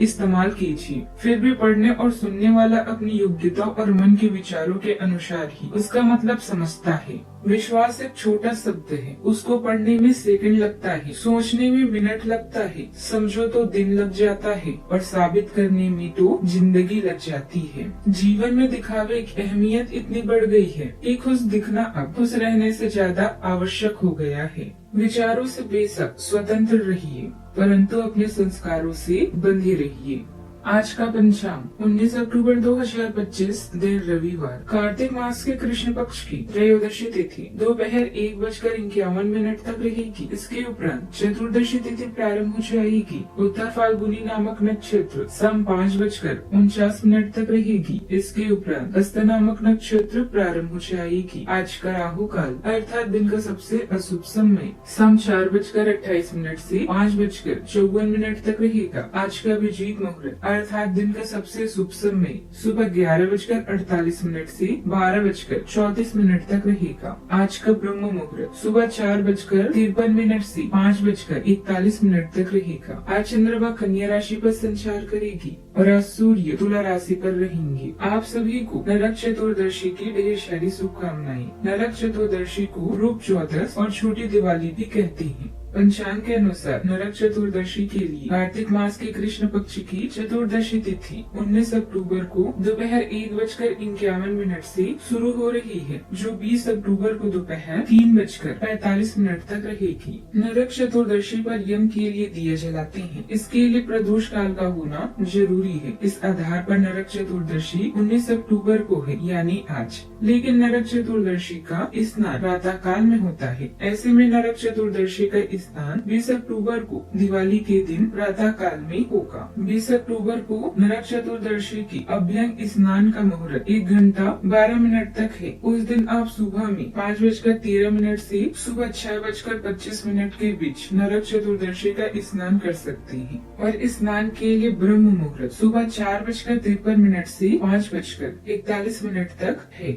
इस्तेमाल कीजिए। फिर भी पढ़ने और सुनने वाला अपनी योग्यता और मन के विचारों के अनुसार ही उसका मतलब समझता है। विश्वास एक छोटा शब्द है, उसको पढ़ने में सेकंड लगता है, सोचने में मिनट लगता है, समझो तो दिन लग जाता है और साबित करने में तो जिंदगी लग जाती है। जीवन में दिखावे की अहमियत इतनी बढ़ गई है कि खुश दिखना अब खुश रहने से ज्यादा आवश्यक हो गया है। विचारों से बेशक स्वतंत्र रहिए, परंतु अपने संस्कारों से बंधे रहिए। आज का पंचांग 19 अक्टूबर 2025 दिन रविवार, कार्तिक मास के कृष्ण पक्ष की त्रयोदशी तिथि दोपहर 1:51 तक रहेगी। इसके उपरांत चतुर्दशी तिथि प्रारंभ हो जाएगी। उत्तर फाल्गुनी नामक नक्षत्र शाम 5:49 तक रहेगी। इसके उपरांत हस्त नामक नक्षत्र प्रारंभ हो जाएगी। आज का राहु काल अर्थात दिन का सबसे अशुभ समय शाम 4:28 से 5:54 तक रहेगा। आज का अभिजीत मुहूर्त अर्थात दिन का सबसे शुभ समय सुबह 11:48 से 12:34 तक रहेगा। आज का ब्रह्म मुहूर्त सुबह 4:53 से 5:41 तक रहेगा। आज चंद्रमा कन्या राशि पर संचार करेगी और आज सूर्य तुला राशि पर रहेंगे। आप सभी को नरक चतुर्दशी की ढेर सारी शुभकामनाएं। नरक चतुर्दशी को रूप चौदस और छोटी दिवाली भी कहते हैं। पंचांग के अनुसार नरक चतुर्दशी के लिए कार्तिक मास के कृष्ण पक्ष की चतुर्दशी तिथि 19 अक्टूबर को दोपहर 1:51 से शुरू हो रही है, जो 20 अक्टूबर को दोपहर 3:45 तक रहेगी। नरक चतुर्दशी पर यम के लिए दिए जलाते हैं, इसके लिए प्रदोष काल का होना जरूरी है। इस आधार पर नरक चतुर्दशी 19 अक्टूबर को है, यानी आज। लेकिन नरक चतुर्दशी का स्नान प्रातः काल में होता है। ऐसे में नरक चतुर्दशी का स्नान 20 अक्टूबर को दिवाली के दिन प्रातः काल में होगा। 20 अक्टूबर को नरक चतुर्दशी की अभ्यंग स्नान का मुहूर्त 1:12 तक है। उस दिन आप सुबह में 5:13 से सुबह 6:25 के बीच नरक चतुर्दशी का स्नान कर सकते हैं और स्नान के लिए ब्रह्म मुहूर्त सुबह 4:53 से 5:41 तक है।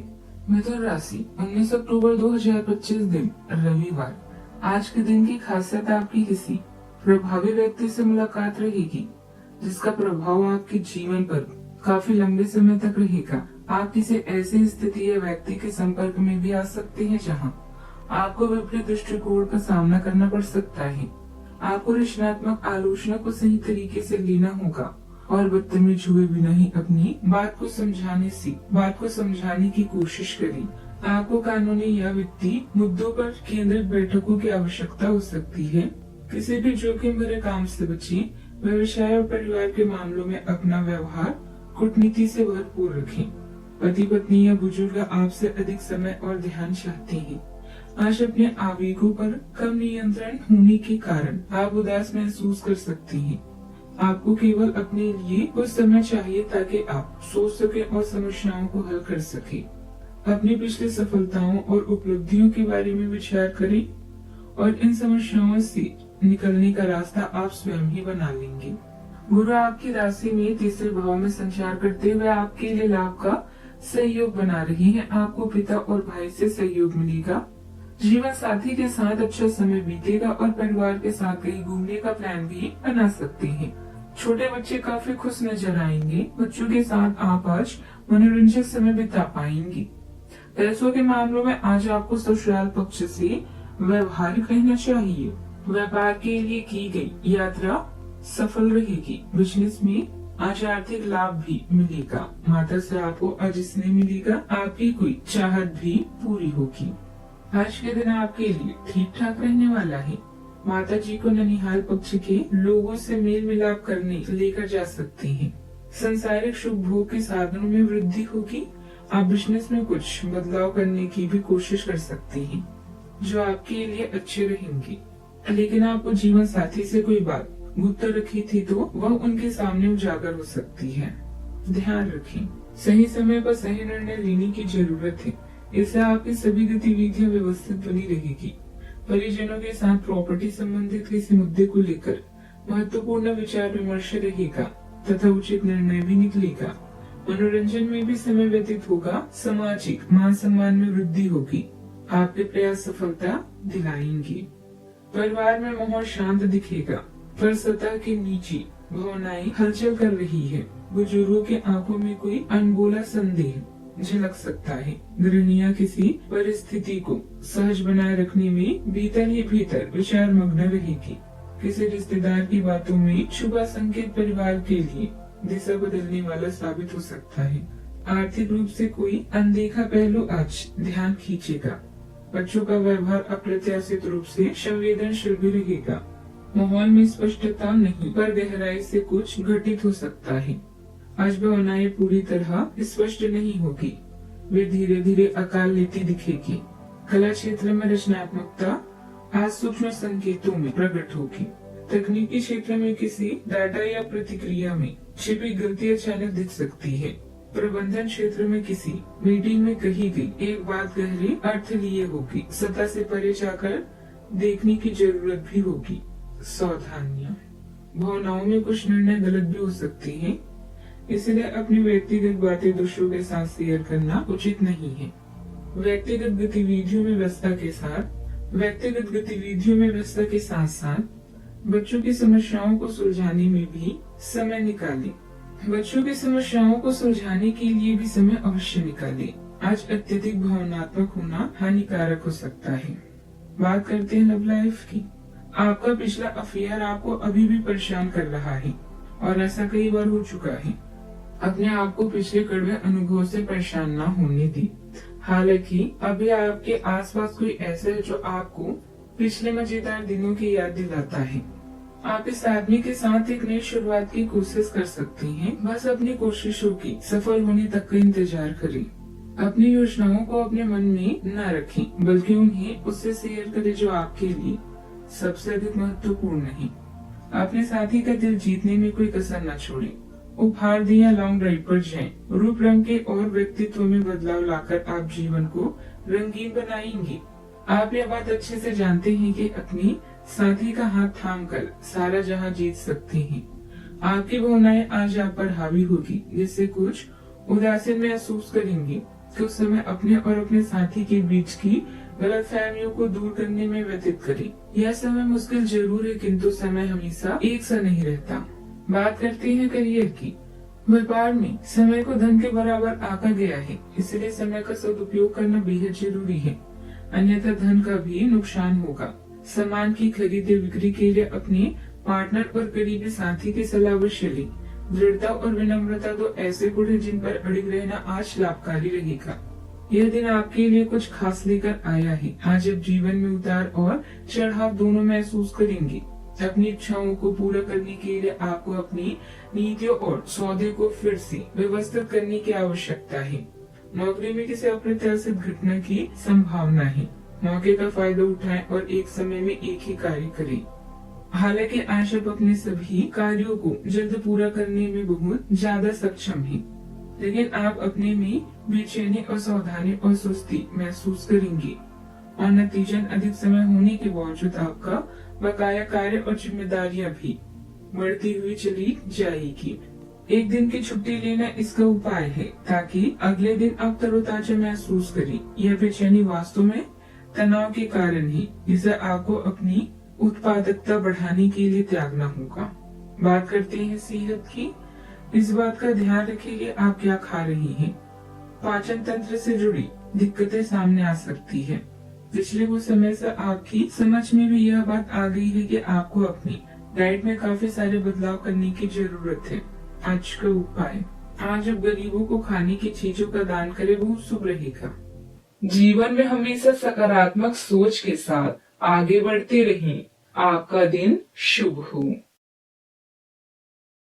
मिथुन राशि 19 अक्टूबर 2025 दिन रविवार। आज के दिन की खासियत आपकी किसी प्रभावी व्यक्ति से मुलाकात रहेगी, जिसका प्रभाव आपके जीवन पर काफी लंबे समय तक रहेगा। आप किसी ऐसी स्थिति या व्यक्ति के संपर्क में भी आ सकते हैं जहां आपको विपरीत दृष्टिकोण का सामना करना पड़ सकता है। आपको रचनात्मक आलोचना को सही तरीके से लेना होगा और बदतमीज हुए बिना ही अपनी बात को समझाने की कोशिश करें। आपको कानूनी या वित्तीय मुद्दों पर केंद्रित बैठकों की आवश्यकता हो सकती है। किसी भी जोखिम भरे काम से बचें। व्यवसाय और परिवार के मामलों में अपना व्यवहार कूटनीति से भरपूर रखें। पति पत्नी या बुजुर्ग आपसे अधिक समय और ध्यान चाहते हैं। आज अपने आवेगों पर कम नियंत्रण होने के कारण आप उदास महसूस कर सकते हैं। आपको केवल अपने लिए कुछ समय चाहिए ताकि आप सोच सके और समस्याओं को हल कर सके। अपनी पिछली सफलताओं और उपलब्धियों के बारे में विचार करें और इन समस्याओं से निकलने का रास्ता आप स्वयं ही बना लेंगे। गुरु आपकी राशि में तीसरे भाव में संचार करते हुए आपके लिए लाभ का सहयोग बना रही है। आपको पिता और भाई से सहयोग मिलेगा। जीवन साथी के साथ अच्छा समय बीतेगा और परिवार के साथ कहीं घूमने का प्लान भी बना सकते हैं। छोटे बच्चे काफी खुश नजर आएंगे। बच्चों के साथ आप आज मनोरंजक समय बिता पाएंगे। पैसों के मामलों में आज आपको ससुराल पक्ष से व्यवहारिक रहना चाहिए। व्यापार के लिए की गई यात्रा सफल रहेगी। बिजनेस में आज आर्थिक लाभ भी मिलेगा। माता से आपको आज स्नेह मिलेगा। आपकी कोई चाहत भी पूरी होगी। आज के दिन आपके लिए ठीक ठाक रहने वाला है। माता जी को ननिहाल पक्ष के लोगों से मेल मिलाप करने लेकर जा सकते हैं। संसारिक सुख भोग के साधनों में वृद्धि होगी। आप बिजनेस में कुछ बदलाव करने की भी कोशिश कर सकते हैं, जो आपके लिए अच्छे रहेंगे। लेकिन आपको जीवन साथी से कोई बात गुप्त रखी थी तो वह उनके सामने उजागर हो सकती है। ध्यान रखें, सही समय पर सही निर्णय लेने की जरूरत है। इससे आपकी सभी गतिविधियां व्यवस्थित बनी रहेगी। परिजनों के साथ प्रॉपर्टी संबंधित किसी मुद्दे को लेकर महत्वपूर्ण विचार विमर्श रहेगा तथा उचित निर्णय भी निकलेगा। मनोरंजन में भी समय व्यतीत होगा। सामाजिक मान सम्मान में वृद्धि होगी। आपके प्रयास सफलता दिलाएंगे। परिवार में माहौल शांत दिखेगा, पर सतह की नीची भावनाएं हलचल कर रही है। बुजुर्गों के आंखों में कोई अनबोला संदेह झलक सकता है। गृहिणियां किसी परिस्थिति को सहज बनाए रखने में भीतर ही भीतर विचार मग्न रहेगी। किसी रिश्तेदार की बातों में छुपा संकेत परिवार के लिए दिशा बदलने वाला साबित हो सकता है। आर्थिक रूप से कोई अनदेखा पहलू आज ध्यान खींचेगा। बच्चों का व्यवहार अप्रत्याशित रूप से संवेदनशील भी रहेगा। माहौल में स्पष्टता नहीं पर गहराई से कुछ घटित हो सकता है। आज भावनाएं पूरी तरह स्पष्ट नहीं होगी, वे धीरे धीरे अकाल लेती दिखेगी। कला क्षेत्र में रचनात्मकता आज सूक्ष्म संकेतों में प्रकट होगी। तकनीकी क्षेत्र में किसी डाटा या प्रतिक्रिया में छिपी गलती अचानक दिख सकती है। प्रबंधन क्षेत्र में किसी मीटिंग में कही गई एक बात गहरे अर्थ लिए होगी। सतह से परे जाकर देखने की जरूरत भी होगी। सावधानियां, भावनाओं में कुछ निर्णय गलत भी हो सकते हैं, इसलिए अपनी व्यक्तिगत बातें दूसरों के साथ शेयर करना उचित नहीं है। व्यक्तिगत गतिविधियों में व्यस्तता के साथ साथ बच्चों की समस्याओं को सुलझाने में भी समय निकालें। बच्चों की समस्याओं को सुलझाने के लिए भी समय अवश्य निकालें। आज अत्यधिक भावनात्मक होना हानिकारक हो सकता है। बात करते हैं लव लाइफ की। आपका पिछला अफेयर आपको अभी भी परेशान कर रहा है और ऐसा कई बार हो चुका है। अपने आप को पिछले कड़वे अनुभव से परेशान न होने दी। हालांकि अभी आपके आसपास कोई ऐसा है जो आपको पिछले मजेदार दिनों की याद दिलाता है। आप इस आदमी के साथ एक नई शुरुआत की कोशिश कर सकती हैं। बस अपनी कोशिशों की सफल होने तक का इंतजार करें। अपनी योजनाओं को अपने मन में न रखें, बल्कि उन्हें उससे शेयर करें जो आपके लिए सबसे अधिक महत्वपूर्ण है। अपने साथी का दिल जीतने में कोई कसर न छोड़ें। उपहार दें या लॉन्ग ड्राइव पर जाएं। रूप रंग के और व्यक्तित्व में बदलाव लाकर आप जीवन को रंगीन बनाएंगे। आप यह बात अच्छे से जानते हैं कि अपनी साथी का हाथ थामकर सारा जहां जीत सकते हैं। आपकी भावनाएं आज आप पर हावी होगी, जिससे कुछ उदासीन महसूस करेंगे। कुछ समय अपने और अपने साथी के बीच की गलतफहमियों को दूर करने में व्यतीत करें। यह समय मुश्किल जरूर है, किंतु समय हमेशा एक सा नहीं रहता। बात करते हैं करियर की। व्यापार में समय को धन के बराबर आंका गया है, इसलिए समय का सदुपयोग करना बेहद जरूरी है, अन्यथा धन का भी नुकसान होगा। सामान की खरीद बिक्री के लिए अपने पार्टनर और करीबी साथी की सलाह अवश्य लें। दृढ़ता और विनम्रता तो ऐसे गुण हैं जिन पर अड़िग रहना आज लाभकारी रहेगा। यह दिन आपके लिए कुछ खास लेकर आया है। आज आप जीवन में उतार और चढ़ाव दोनों महसूस करेंगे। अपनी इच्छाओं को पूरा करने के लिए आपको अपनी नीतियों और सौदे को फिर से व्यवस्थित करने की आवश्यकता है। नौकरी में किसी अप्रत्याशित घटना की संभावना है। मौके का फायदा उठाएं और एक समय में एक ही कार्य करें। हालांकि आज आप अपने सभी कार्यों को जल्द पूरा करने में बहुत ज्यादा सक्षम हैं, लेकिन आप अपने में बेचैनी, असावधानी और सुस्ती महसूस करेंगे और नतीजन अधिक समय होने के बावजूद आपका बकाया कार्य और जिम्मेदारियां भी बढ़ती हुई चली जाएगी। एक दिन की छुट्टी लेना इसका उपाय है, ताकि अगले दिन आप तरोताजा महसूस करें। यह बेचैनी वास्तव में तनाव के कारण है, जिसे आपको अपनी उत्पादकता बढ़ाने के लिए त्यागना होगा। बात करते हैं सेहत की। इस बात का ध्यान रखें कि आप क्या खा रही हैं। पाचन तंत्र से जुड़ी दिक्कतें सामने आ सकती है। पिछले कुछ समय से आपकी समझ में भी यह बात आ गई है कि आपको अपनी डाइट में काफी सारे बदलाव करने की जरूरत है। आज का उपाय, आज आप गरीबों को खाने की चीजों का दान करें, बहुत शुभ रहेगा। जीवन में हमेशा सकारात्मक सोच के साथ आगे बढ़ते रहें। आपका दिन शुभ हो।